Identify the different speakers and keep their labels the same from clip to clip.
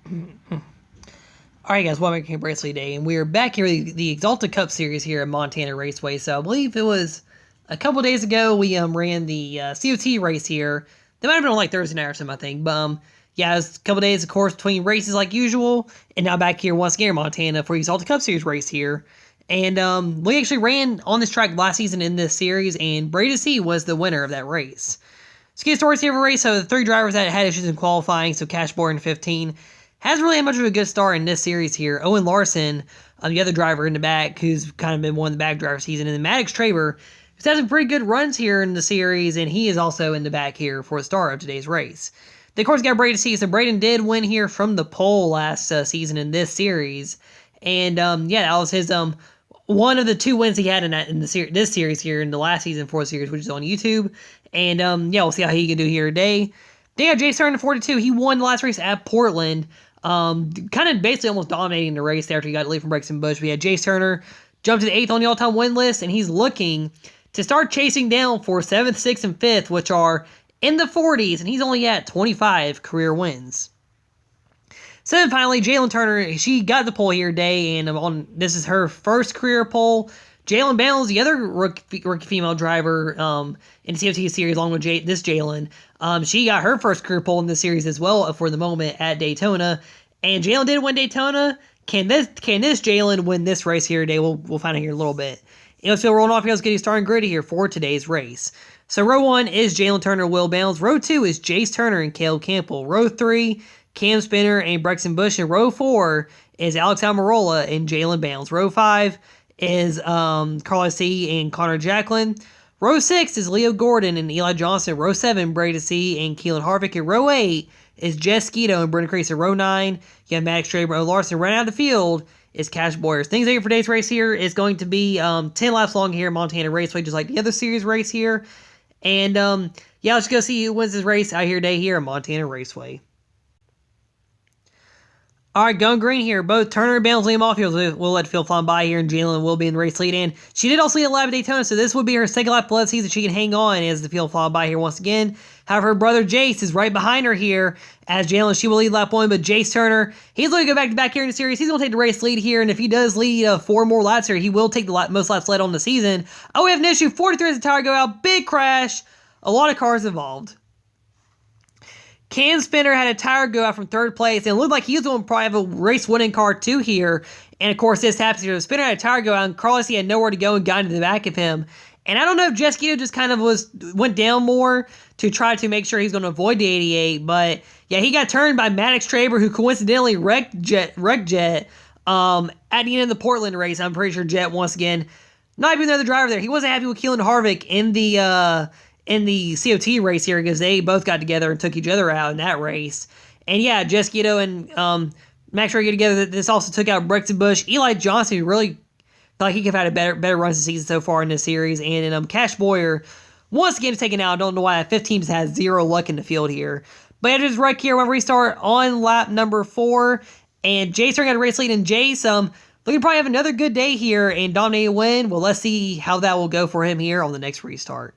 Speaker 1: Alright guys, welcome back to Raceway Day, and we are back here with the Axalta Cup Series here at Montana Raceway. So I believe it was a couple days ago we ran the COT race here. That might have been on like Thursday night or something, I think. But yeah, it was a couple days, of course, between races like usual, and now back here once again in Montana for the Axalta Cup Series race here. And we actually ran on this track last season in this series, and Brady C was the winner of that race. So get stories here of a race. So the three drivers that had issues in qualifying, so Cash Boyer in 15. Hasn't really had much of a good start in this series here. Owen Larson, the other driver in the back, who's kind of been one of the back driver season. And then Maddox Traber, who's had some pretty good runs here in the series, and he is also in the back here for the start of today's race. They, of course, got Braden C. So Braden did win here from the pole last season in this series. And, yeah, that was his one of the two wins he had in this series here in the last season for the series, which is on YouTube. And, yeah, we'll see how he can do here today. They got Jay Turner 42. He won the last race at Portland. Kind of basically almost dominating the race there after he got the lead from Brexton Bush. We had Jace Turner jump to the 8th on the all-time win list, and he's looking to start chasing down for 7th, 6th, and 5th, which are in the 40s, and he's only at 25 career wins. So then finally, Jalen Turner, she got the pole here today, and this is her first career pole. Jalen Bales, the other rookie female driver in the CFT series, along with this Jalen, she got her first career pole in this series as well for the moment at Daytona. And Jalen did win Daytona. Can this Jalen win this race here today? We'll find out here in a little bit. Let's go rolling off here. Let's get you starting gritty here for today's race. So row 1 is Jalen Turner, Will Bales. Row 2 is Jace Turner and Caleb Campbell. Row 3, Cam Spinner and Brexton Bush. And row 4 is Alex Almirola and Jalen Bales. Row 5 is Carlos C. and Connor Jacklin. Row 6 is Leo Gordon and Eli Johnson. Row 7, Brady C. and Keelan Harvick. And row 8 is Jess Skeeto and Brendan Crease. Row 9, you have Maddox Traber and Larson. Right out of the field is Cash Boyer. Things for today's race here is going to be 10 laps long here at Montana Raceway, just like the other series race here. And yeah, let's go see who wins this race out here today here at Montana Raceway. All right, going green here. Both Turner and Bales lead him off here. We'll let Phil fly by here, and Jalen will be in the race lead. And she did also lead a lap at Daytona, so this would be her second lap of the season. She can hang on as the field fly by here once again. However, her brother Jace is right behind her here as Jalen. She will lead lap 1, but Jace Turner, he's going to go back to back here in the series. He's going to take the race lead here, and if he does lead 4 more laps here, he will take the most laps led on the season. Oh, we have an issue. 43 as the tire go out. Big crash. A lot of cars involved. Cam Spinner had a tire go out from 3rd place, and it looked like he was going to probably have a race-winning car too here. And, of course, this happens here. Spinner had a tire go out, and Carlos, he had nowhere to go and got into the back of him. And I don't know if Jesquito just kind of went down more to try to make sure he's going to avoid the 88. But, yeah, he got turned by Maddox Traber, who coincidentally wrecked Jet at the end of the Portland race. I'm pretty sure Jet, once again, not even the driver there. He wasn't happy with Keelan Harvick in the COT race here because they both got together and took each other out in that race. And yeah, Jesquito and Max Ray get together. This also took out Brexton Bush. Eli Johnson, who really felt like he could have had a better runs this season so far in this series. And then Cash Boyer, once again, is taken out. I don't know why. 15 just has 0 luck in the field here. But yeah, just wreck here. We'll restart on lap number 4. And Jace got a race lead. And Jace, looking to probably have another good day here and dominate a win. Well, let's see how that will go for him here on the next restart.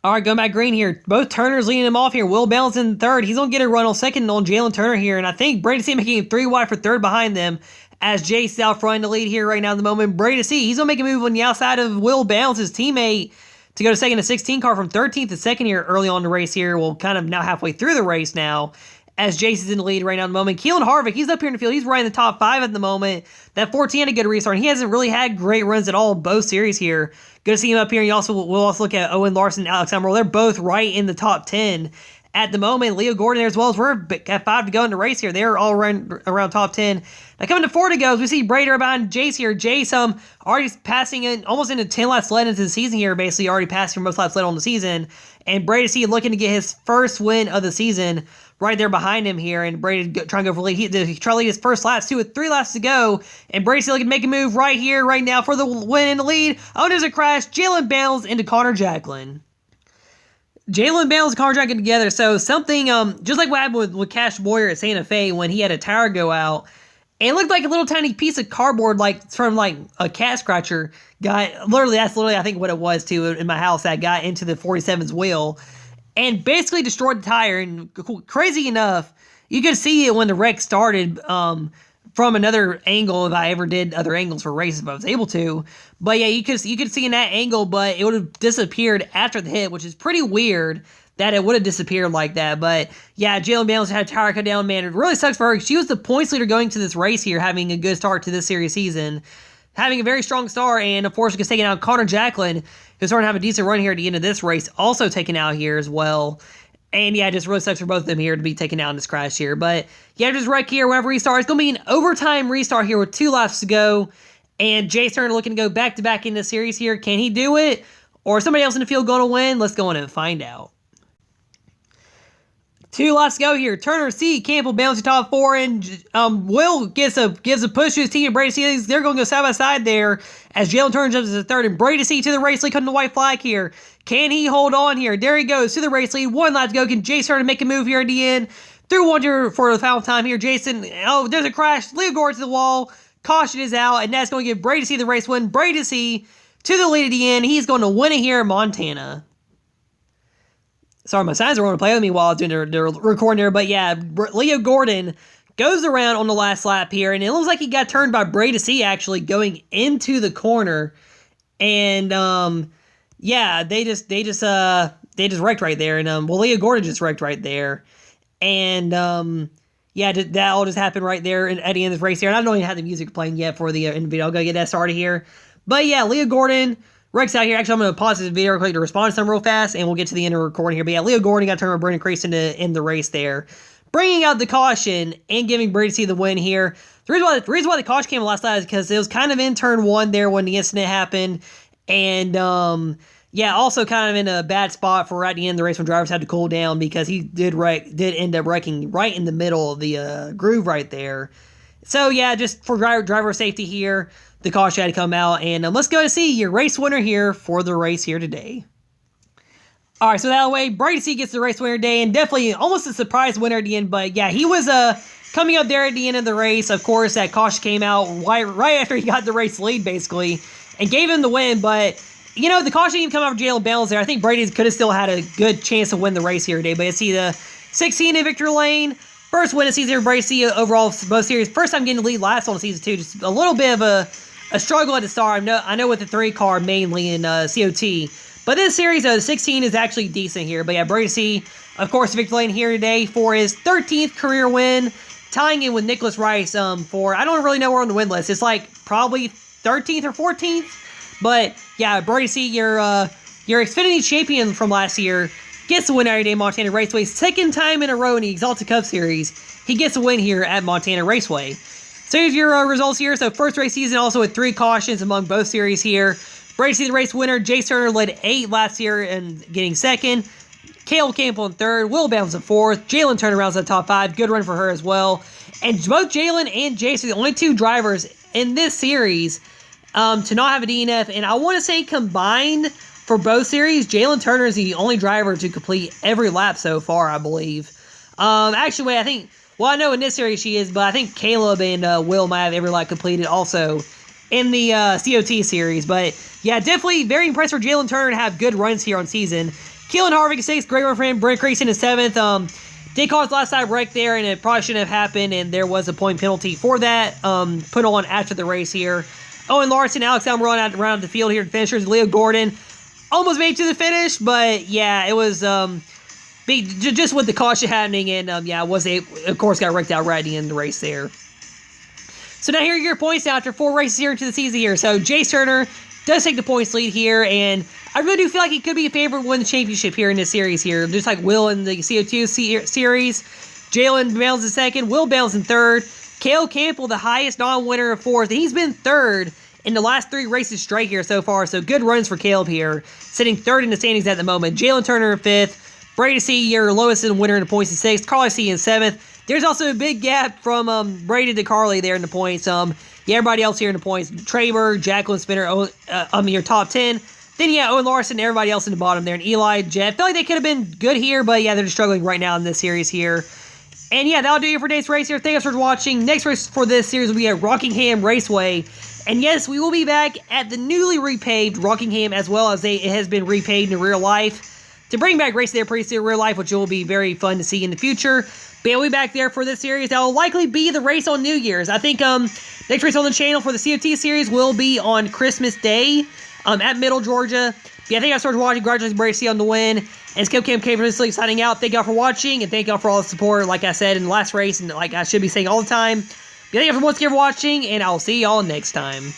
Speaker 1: All right, going back green here. Both Turners leading him off here. Will Bales in 3rd. He's going to get a run on 2nd on Jalen Turner here. And I think Brady C making him 3 wide for 3rd behind them as Jace is out front in the lead here right now at the moment. Brady C, he's going to make a move on the outside of Will Bales, his teammate, to go to 2nd to 16 car from 13th to 2nd here early on in the race here. Well, kind of now halfway through the race now as Jace is in the lead right now at the moment. Keelan Harvick, he's up here in the field. He's right in the top 5 at the moment. That 14 had a good restart. He hasn't really had great runs at all both series here. Good to see him up here. We'll also look at Owen Larson and Alex Almirola. They're both right in the top 10 at the moment. Leo Gordon there as well as we're at 5 to go in the race here. They're all around top 10. Now coming to 4 to go, we see Brady behind Jace here. Jace already passing in almost into 10 laps led into the season here, basically already passing for most laps led on the season. And Brady C looking to get his first win of the season right there behind him here, and Brady trying to go for lead. He tried to lead his first laps, 2 with 3 laps to go, and Brady looking to make a move right here, right now for the win in the lead. Oh, there's a crash. Jalen Bales into Connor Jacklin. Jalen Bales and Connor Jacklin together, so something, just like what happened with Cash Boyer at Santa Fe when he had a tire go out, and it looked like a little tiny piece of cardboard, like from like a cat scratcher, that's literally I think what it was too in my house, that got into the 47's wheel. And basically destroyed the tire. And crazy enough, you could see it when the wreck started from another angle if I ever did other angles for races if I was able to. But yeah, you could see in that angle, but it would have disappeared after the hit, which is pretty weird that it would have disappeared like that. But yeah, Jalen Bales had a tire cut down, man. It really sucks for her. She was the points leader going to this race here, having a good start to this series season, having a very strong start, and of course, she was taking out Connor Jacklin, who's starting to have a decent run here at the end of this race, also taken out here as well. And yeah, it just really sucks for both of them here to be taken out in this crash here. But yeah, just wreck here, whenever restart. It's going to be an overtime restart here with 2 laps to go. And Jay's Turner looking to go back-to-back in the series here. Can he do it? Or is somebody else in the field going to win? Let's go in and find out. 2 laps to go here. Turner, C, Campbell bounces top 4, and Will gives a push to his team. Brady C, they're going to go side by side there as Jalen Turner jumps to the third, and Brady C to the race lead, cutting the white flag here. Can he hold on here? There he goes to the race lead. 1 lap to go. Can Jason Turner make a move here at the end? Through 1 for the final time here. Jason, oh, there's a crash. Leo Gordon to the wall. Caution is out, and that's going to give Brady C the race win. Brady C to the lead at the end. He's going to win it here in Montana. Sorry, my signs are going to play with me while I was doing the recording there. But yeah, Leo Gordon goes around on the last lap here, and it looks like he got turned by Brady C actually going into the corner. And yeah, they just wrecked right there. And Leo Gordon just wrecked right there. And yeah, that all just happened right there at the end of this race here. And I don't even have the music playing yet for the video. I'll go get that started here. But yeah, Leo Gordon wrecks out here. Actually, I'm going to pause this video real quick to respond to them real fast, and we'll get to the end of the recording here. But yeah, Leo Gordon got turned by Brendan Crease in the race there, bringing out the caution and giving Brady C the win here. The reason why the caution came last night is because it was kind of in turn 1 there when the incident happened. And yeah, also kind of in a bad spot for at the end of the race when drivers had to cool down, because he did end up wrecking right in the middle of the groove right there. So yeah, just for driver safety here, the caution had to come out. And let's go to see your race winner here for the race here today. All right, so that way, Brady C gets the race winner today, and definitely almost a surprise winner at the end. But yeah, he was coming up there at the end of the race. Of course, that caution came out right after he got the race lead, basically, and gave him the win. But you know, the caution didn't come out for Jalen Bales there. I think Brady could have still had a good chance to win the race here today. But you see the 16 in Victor Lane. First win of season for Brady C overall both series. First time getting the lead last on season 2. Just a little bit of a struggle at the start. I know with the 3 car mainly in COT. But this series, the 16 is actually decent here. But yeah, Brady C, of course, Victor Lane here today for his 13th career win, tying in with Nicholas Rice for, I don't really know where on the win list. It's like probably 13th or 14th. But yeah, Brady C, your Xfinity champion from last year, gets the win every day Montana Raceway. 2nd time in a row in the Axalta Cup Series, he gets a win here at Montana Raceway. So here's your results here. So first race season also with 3 cautions among both series here. Brady C, the race winner. Jay Turner led 8 last year and getting 2nd. Cale Campbell in 3rd. Will Bounds in 4th. Jalen Turner rounds the top 5. Good run for her as well. And both Jalen and Jason are the only 2 drivers in this series to not have a DNF. And I want to say combined for both series, Jalen Turner is the only driver to complete every lap so far, I believe. Actually, I know in this series she is, but I think Caleb and Will might have every lap completed also in the COT series. But yeah, definitely very impressed for Jalen Turner to have good runs here on season. Keelan Harvick is 6th, great run for him. Brent Creason is 7th. Did cause last side wreck there, and it probably shouldn't have happened, and there was a point penalty for that put on after the race here. Owen Larson, Alex Almiron around the field here to finishers. Leo Gordon almost made it to the finish, but yeah, it was just with the caution happening, and of course got wrecked out right at the end of the race there. So now here are your points after 4 races here into the season here. So Jay Turner does take the points lead here, and I really do feel like he could be a favorite to win the championship here in this series here, just like Will in the CO2 series. Jalen Bales is 2nd, Will Bales in 3rd, Cale Campbell the highest non-winner of 4th, and he's been 3rd in the last 3 races straight here so far, so good runs for Caleb here, sitting 3rd in the standings at the moment. Jalen Turner in 5th, Brady C, your lowest winner in the points, in 6th, Carly C in 7th. There's also a big gap from Brady to Carly there in the points. Everybody else here in the points, Traber, Jacqueline Spinner, your top 10. Then, Owen Larson, everybody else in the bottom there. And Eli, Jet. I feel like they could have been good here, but, yeah, they're just struggling right now in this series here. And, yeah, that'll do it for today's race here. Thanks for watching. Next race for this series will be at Rockingham Raceway. And, yes, we will be back at the newly repaved Rockingham as well as it has been repaved in real life. to bring back racing there pretty soon in real life, which will be very fun to see in the future. But yeah, we'll be back there for this series. That will likely be the race on New Year's. I think next race on the channel for the COT series will be on Christmas Day at Middle, Georgia. But yeah, thank you guys for watching. Congratulations, Bracy, on the win. And it's Cam signing out. Thank y'all for watching, and thank y'all for all the support, like I said in the last race, and like I should be saying all the time. But yeah, thank y'all once again for watching, and I'll see y'all next time.